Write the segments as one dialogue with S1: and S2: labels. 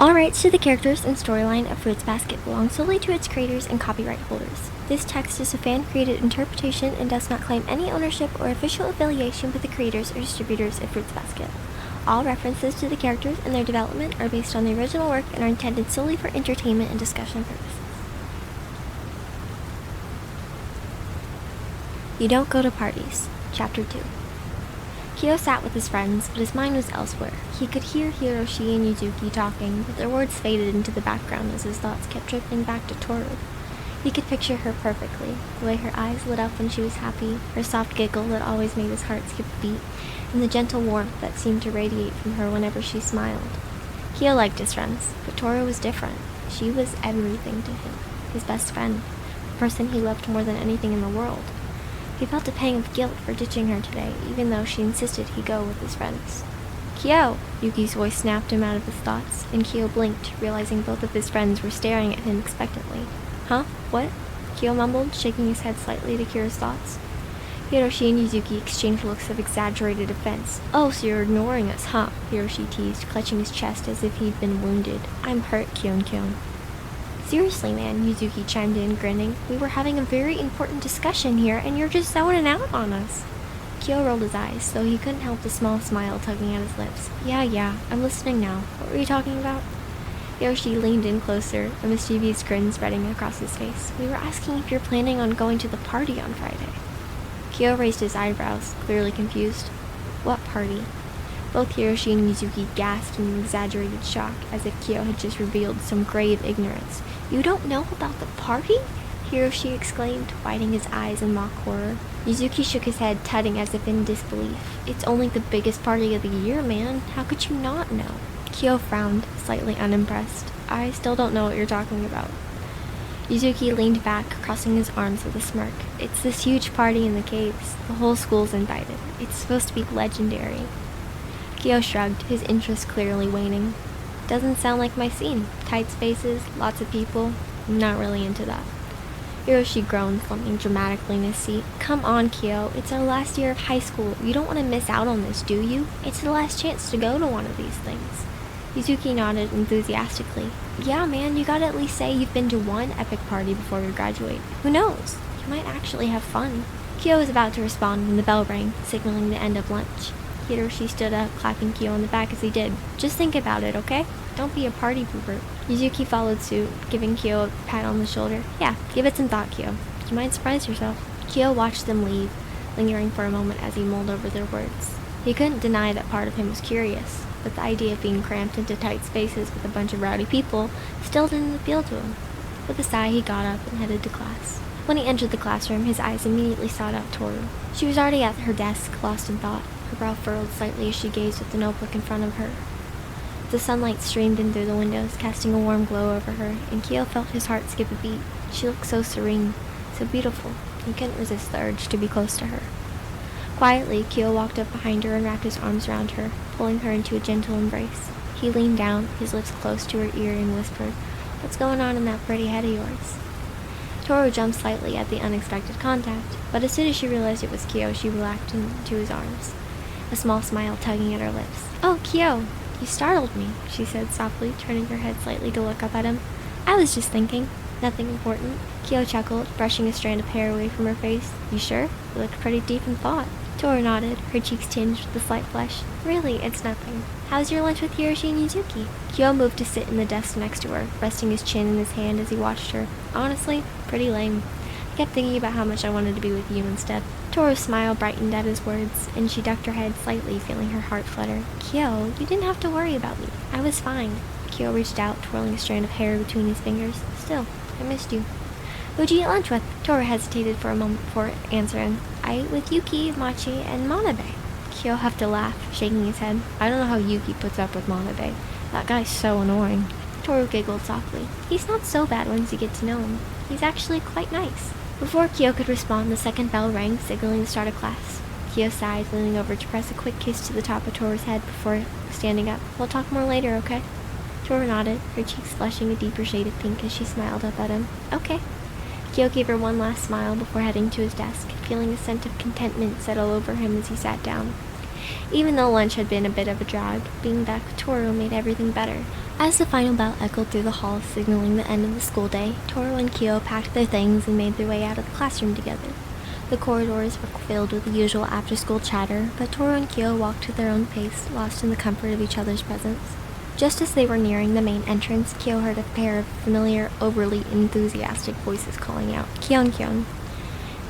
S1: All rights to the characters and storyline of Fruits Basket belong solely to its creators and copyright holders. This text is a fan-created interpretation and does not claim any ownership or official affiliation with the creators or distributors of Fruits Basket. All references to the characters and their development are based on the original work and are intended solely for entertainment and discussion purposes. You Don't Go to Parties, Chapter 2. Kyo sat with his friends, but his mind was elsewhere. He could hear Hiroshi and Yuzuki talking, but their words faded into the background as his thoughts kept drifting back to Tohru. He could picture her perfectly, the way her eyes lit up when she was happy, her soft giggle that always made his heart skip a beat, and the gentle warmth that seemed to radiate from her whenever she smiled. Kyo liked his friends, but Tohru was different. She was everything to him, his best friend, the person he loved more than anything in the world. He felt a pang of guilt for ditching her today, even though she insisted he go with his friends. Kyo! Yuki's voice snapped him out of his thoughts, and Kyo blinked, realizing both of his friends were staring at him expectantly. Huh? What? Kyo mumbled, shaking his head slightly to cure his thoughts. Hiroshi and Yuzuki exchanged looks of exaggerated offense. Oh, so you're ignoring us, huh? Hiroshi teased, clutching his chest as if he'd been wounded. I'm hurt, Kyon. Seriously, man, Yuzuki chimed in, grinning. We were having a very important discussion here, and you're just zoning out on us. Kyo rolled his eyes, though he couldn't help the small smile tugging at his lips. Yeah, I'm listening now. What were you talking about? Hiroshi leaned in closer, a mischievous grin spreading across his face. We were asking if you're planning on going to the party on Friday. Kyo raised his eyebrows, clearly confused. What party? Both Hiroshi and Yuzuki gasped in exaggerated shock, as if Kyo had just revealed some grave ignorance. You don't know about the party? Hiroshi exclaimed, widening his eyes in mock horror. Yuzuki shook his head, tutting as if in disbelief. It's only the biggest party of the year, man. How could you not know? Kyo frowned, slightly unimpressed. I still don't know what you're talking about. Yuzuki leaned back, crossing his arms with a smirk. It's this huge party in the caves. The whole school's invited. It's supposed to be legendary. Kyo shrugged, his interest clearly waning. Doesn't sound like my scene. Tight spaces, lots of people. I'm not really into that. Hiroshi groaned, slumping dramatically in his seat. Come on, Kyo. It's our last year of high school. You don't want to miss out on this, do you? It's the last chance to go to one of these things. Yuzuki nodded enthusiastically. Yeah, man, you gotta at least say you've been to one epic party before you graduate. Who knows? You might actually have fun. Kyo was about to respond when the bell rang, signaling the end of lunch. Hiroshi stood up, clapping Kyo on the back as he did. Just think about it, okay? Don't be a party pooper. Yuzuki followed suit, giving Kyo a pat on the shoulder. Yeah, give it some thought, Kyo. You might surprise yourself. Kyo watched them leave, lingering for a moment as he mulled over their words. He couldn't deny that part of him was curious, but the idea of being cramped into tight spaces with a bunch of rowdy people still didn't appeal to him. With a sigh, he got up and headed to class. When he entered the classroom, his eyes immediately sought out Tohru. She was already at her desk, lost in thought, her brow furrowed slightly as she gazed at the notebook in front of her. The sunlight streamed in through the windows, casting a warm glow over her, and Kyo felt his heart skip a beat. She looked so serene, so beautiful. He couldn't resist the urge to be close to her. Quietly, Kyo walked up behind her and wrapped his arms around her, pulling her into a gentle embrace. He leaned down, his lips close to her ear, and whispered, What's going on in that pretty head of yours? Tohru jumped slightly at the unexpected contact, but as soon as she realized it was Kyo, she relaxed into his arms, a small smile tugging at her lips. Oh, Kyo! You startled me, she said softly, turning her head slightly to look up at him. I was just thinking. Nothing important. Kyo chuckled, brushing a strand of hair away from her face. You sure? You looked pretty deep in thought. Tohru nodded, her cheeks tinged with a slight flush. Really, it's nothing. How's your lunch with Hiroshi and Yuzuki? Kyo moved to sit in the desk next to her, resting his chin in his hand as he watched her. Honestly, pretty lame. I kept thinking about how much I wanted to be with you instead. Tohru's smile brightened at his words, and she ducked her head slightly, feeling her heart flutter. Kyo, you didn't have to worry about me. I was fine. Kyo reached out, twirling a strand of hair between his fingers. Still, I missed you. Who'd you eat lunch with? Tohru hesitated for a moment before answering. I ate with Yuki, Machi, and Manabe. Kyo huffed a laugh, shaking his head. I don't know how Yuki puts up with Manabe. That guy's so annoying. Tohru giggled softly. He's not so bad once you get to know him. He's actually quite nice. Before Kyo could respond, the second bell rang, signaling the start of class. Kyo sighed, leaning over to press a quick kiss to the top of Tohru's head before standing up. We'll talk more later, okay? Tohru nodded, her cheeks flushing a deeper shade of pink as she smiled up at him. Okay. Kyo gave her one last smile before heading to his desk, feeling a sense of contentment settle over him as he sat down. Even though lunch had been a bit of a drag, being back with Tohru made everything better. As the final bell echoed through the hall, signaling the end of the school day, Tohru and Kyo packed their things and made their way out of the classroom together. The corridors were filled with the usual after-school chatter, but Tohru and Kyo walked at their own pace, lost in the comfort of each other's presence. Just as they were nearing the main entrance, Kyo heard a pair of familiar, overly enthusiastic voices calling out, "Kyon Kyon."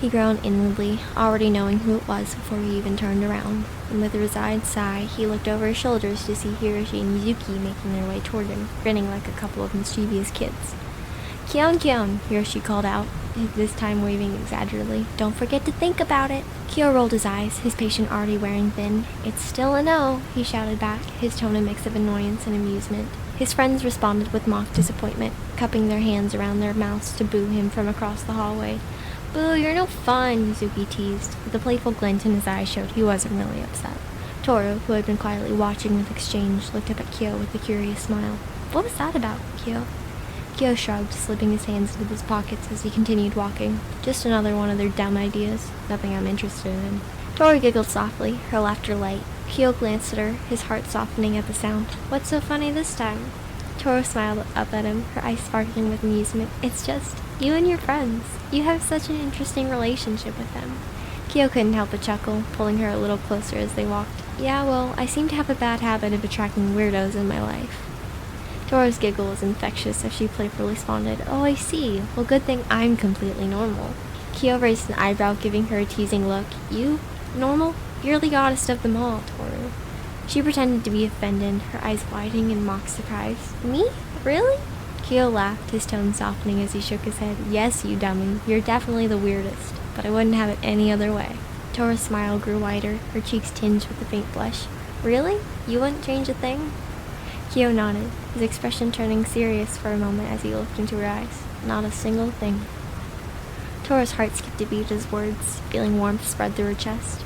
S1: He groaned inwardly, already knowing who it was before he even turned around, and with a resigned sigh, he looked over his shoulders to see Hiroshi and Mizuki making their way toward him, grinning like a couple of mischievous kids. "Kyon Kyon," Hiroshi called out, this time waving exaggeratedly. "Don't forget to think about it." Kyo rolled his eyes, his patience already wearing thin. "It's still a no," he shouted back, his tone a mix of annoyance and amusement. His friends responded with mock disappointment, cupping their hands around their mouths to boo him from across the hallway. "Boo, you're no fun," Mizuki teased, but the playful glint in his eyes showed he wasn't really upset. Tohru, who had been quietly watching the exchange, looked up at Kyo with a curious smile. "What was that about, Kyo?" Kyo shrugged, slipping his hands into his pockets as he continued walking. "Just another one of their dumb ideas. Nothing I'm interested in." Tohru giggled softly, her laughter light. Kyo glanced at her, his heart softening at the sound. "What's so funny this time?" Tohru smiled up at him, her eyes sparkling with amusement. "It's just you and your friends. You have such an interesting relationship with them." Kyo couldn't help but chuckle, pulling her a little closer as they walked. "Yeah, well, I seem to have a bad habit of attracting weirdos in my life." Tohru's giggle was infectious as she playfully responded, "Oh, I see. Well, good thing I'm completely normal." Kyo raised an eyebrow, giving her a teasing look. "You? Normal? You're the oddest of them all, Tohru." She pretended to be offended, her eyes widening in mock surprise. "Me? Really?" Kyo laughed, his tone softening as he shook his head. "Yes, you dummy. You're definitely the weirdest, but I wouldn't have it any other way." Tohru's smile grew wider, her cheeks tinged with a faint blush. "Really? You wouldn't change a thing?" Kyo nodded, his expression turning serious for a moment as he looked into her eyes. "Not a single thing." Tohru's heart skipped a beat at his words, feeling warmth spread through her chest.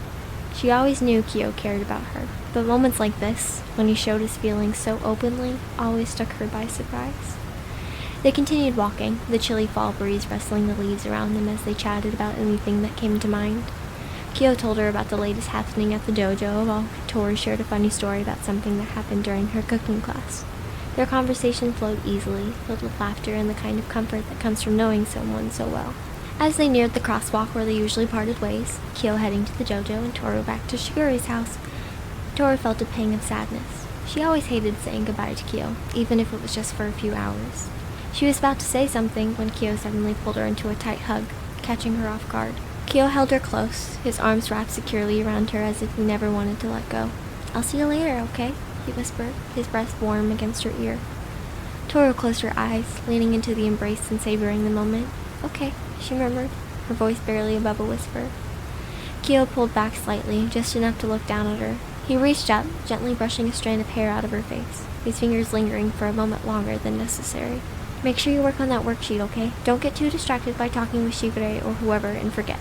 S1: She always knew Kyo cared about her, but moments like this, when he showed his feelings so openly, always took her by surprise. They continued walking, the chilly fall breeze rustling the leaves around them as they chatted about anything that came to mind. Kyo told her about the latest happening at the dojo, while Tohru shared a funny story about something that happened during her cooking class. Their conversation flowed easily, filled with laughter and the kind of comfort that comes from knowing someone so well. As they neared the crosswalk where they usually parted ways, Kyo heading to the dojo and Tohru back to Shigure's house, Tohru felt a pang of sadness. She always hated saying goodbye to Kyo, even if it was just for a few hours. She was about to say something when Kyo suddenly pulled her into a tight hug, catching her off guard. Kyo held her close, his arms wrapped securely around her as if he never wanted to let go. "I'll see you later, okay?" he whispered, his breath warm against her ear. Tohru closed her eyes, leaning into the embrace and savoring the moment. "Okay," she murmured, her voice barely above a whisper. Kyo pulled back slightly, just enough to look down at her. He reached up, gently brushing a strand of hair out of her face, his fingers lingering for a moment longer than necessary. "Make sure you work on that worksheet, okay? Don't get too distracted by talking with Shigure or whoever and forget."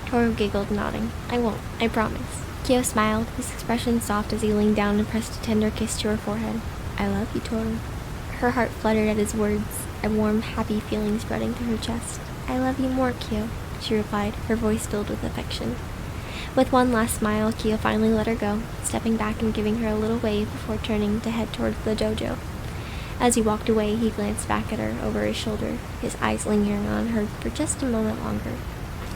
S1: Tohru giggled, nodding. "I won't, I promise." Kyo smiled, his expression soft as he leaned down and pressed a tender kiss to her forehead. "I love you, Tohru." Her heart fluttered at his words, a warm, happy feeling spreading through her chest. "I love you more, Kyo," she replied, her voice filled with affection. With one last smile, Kyo finally let her go, stepping back and giving her a little wave before turning to head towards the dojo. As he walked away, he glanced back at her over his shoulder, his eyes lingering on her for just a moment longer.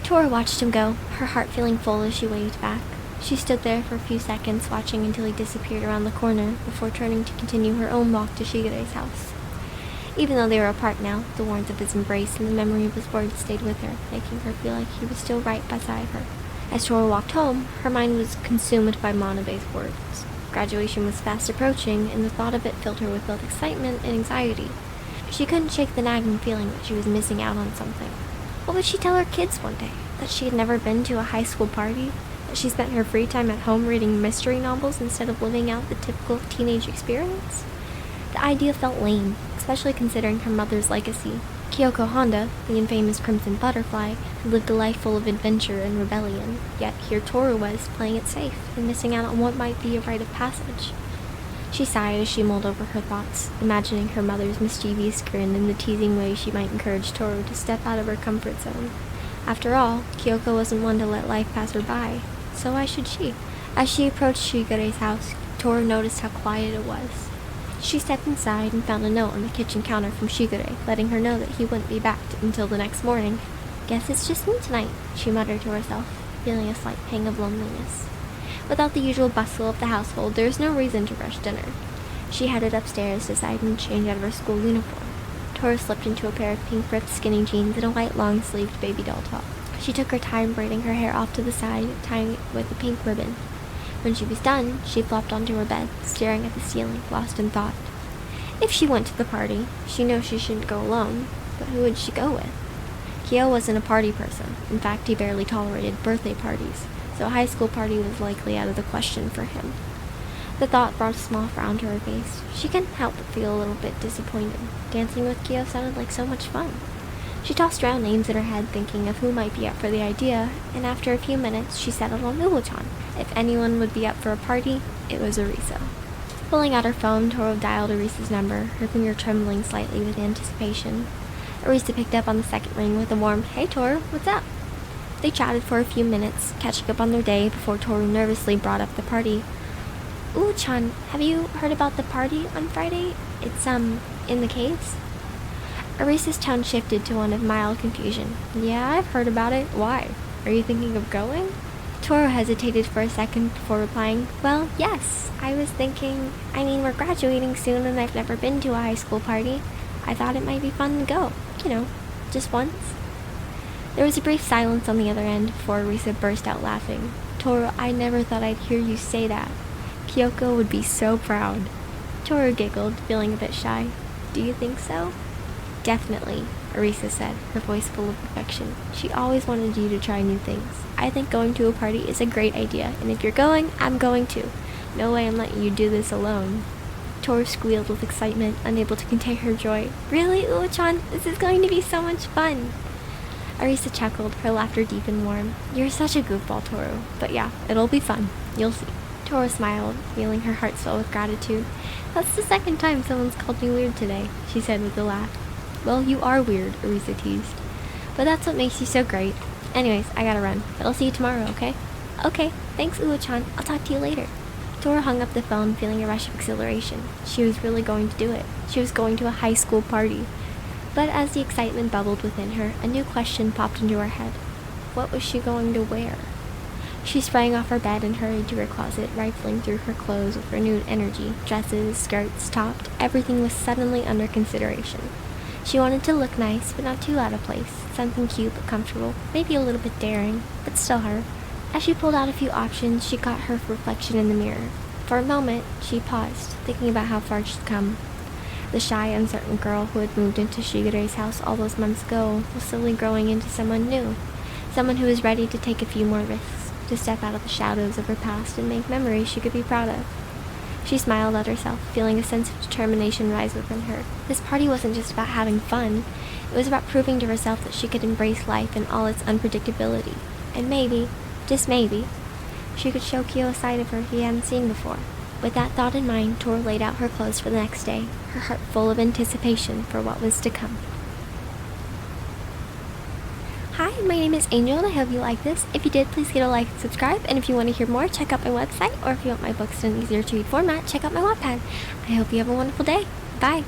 S1: Tohru watched him go, her heart feeling full as she waved back. She stood there for a few seconds, watching until he disappeared around the corner, before turning to continue her own walk to Shigure's house. Even though they were apart now, the warmth of his embrace and the memory of his words stayed with her, making her feel like he was still right beside her. As Tohru walked home, her mind was consumed by Manabe's words. Graduation was fast approaching, and the thought of it filled her with both excitement and anxiety. She couldn't shake the nagging feeling that she was missing out on something. What would she tell her kids one day? That she had never been to a high school party? That she spent her free time at home reading mystery novels instead of living out the typical teenage experience? The idea felt lame, especially considering her mother's legacy. Kyoko Honda, the infamous Crimson Butterfly, had lived a life full of adventure and rebellion, yet here Tohru was, playing it safe, and missing out on what might be a rite of passage. She sighed as she mulled over her thoughts, imagining her mother's mischievous grin and the teasing way she might encourage Tohru to step out of her comfort zone. After all, Kyoko wasn't one to let life pass her by, so why should she? As she approached Shigure's house, Tohru noticed how quiet it was. She stepped inside and found a note on the kitchen counter from Shigure, letting her know that he wouldn't be back until the next morning. "Guess it's just me tonight," she muttered to herself, feeling a slight pang of loneliness. Without the usual bustle of the household, there was no reason to rush dinner. She headed upstairs, deciding to change out of her school uniform. Tohru slipped into a pair of pink ripped skinny jeans and a white long-sleeved baby doll top. She took her time braiding her hair off to the side, tying it with a pink ribbon. When she was done, she flopped onto her bed, staring at the ceiling, lost in thought. If she went to the party, she knows she shouldn't go alone, but who would she go with? Kyo wasn't a party person. In fact, he barely tolerated birthday parties, so a high school party was likely out of the question for him. The thought brought a small frown to her face. She couldn't help but feel a little bit disappointed. Dancing with Kyo sounded like so much fun. She tossed around names in her head, thinking of who might be up for the idea, and after a few minutes, she settled on Uwo-chan. If anyone would be up for a party, it was Arisa. Pulling out her phone, Tohru dialed Arisa's number, her finger trembling slightly with anticipation. Arisa picked up on the second ring with a warm, "Hey Tohru, what's up?" They chatted for a few minutes, catching up on their day before Tohru nervously brought up the party. "Uwo-chan, have you heard about the party on Friday? It's, in the caves?" Arisa's tone shifted to one of mild confusion. "Yeah, I've heard about it. Why? Are you thinking of going?" Tohru hesitated for a second before replying, "Well, yes. I was thinking, we're graduating soon and I've never been to a high school party. I thought it might be fun to go. Just once." There was a brief silence on the other end before Arisa burst out laughing. "Tohru, I never thought I'd hear you say that. Kyoko would be so proud." Tohru giggled, feeling a bit shy. "Do you think so?" "Definitely," Arisa said, her voice full of affection. "She always wanted you to try new things. I think going to a party is a great idea, and if you're going, I'm going too. No way I'm letting you do this alone." Tohru squealed with excitement, unable to contain her joy. "Really, Uwo-chan? This is going to be so much fun." Arisa chuckled, her laughter deep and warm. "You're such a goofball, Tohru. But yeah, it'll be fun. You'll see." Tohru smiled, feeling her heart swell with gratitude. "That's the second time someone's called me weird today," she said with a laugh. "Well, you are weird," Arisa teased. "But that's what makes you so great. Anyways, I gotta run. But I'll see you tomorrow, okay?" "Okay. Thanks, Uwo-chan. I'll talk to you later." Tohru hung up the phone, feeling a rush of exhilaration. She was really going to do it. She was going to a high school party. But as the excitement bubbled within her, a new question popped into her head. What was she going to wear? She sprang off her bed and hurried to her closet, rifling through her clothes with renewed energy. Dresses, skirts, tops, everything was suddenly under consideration. She wanted to look nice, but not too out of place. Something cute but comfortable, maybe a little bit daring, but still her. As she pulled out a few options, she caught her reflection in the mirror. For a moment, she paused, thinking about how far she'd come. The shy, uncertain girl who had moved into Shigure's house all those months ago was slowly growing into someone new. Someone who was ready to take a few more risks, to step out of the shadows of her past and make memories she could be proud of. She smiled at herself, feeling a sense of determination rise within her. This party wasn't just about having fun. It was about proving to herself that she could embrace life in all its unpredictability. And maybe, just maybe, she could show Kyo a side of her he hadn't seen before. With that thought in mind, Tohru laid out her clothes for the next day, her heart full of anticipation for what was to come. Hi, my name is Angel and I hope you like this. If you did, please hit a like and subscribe. And if you want to hear more, check out my website. Or if you want my books in an easier to read format, check out my Wattpad. I hope you have a wonderful day. Bye.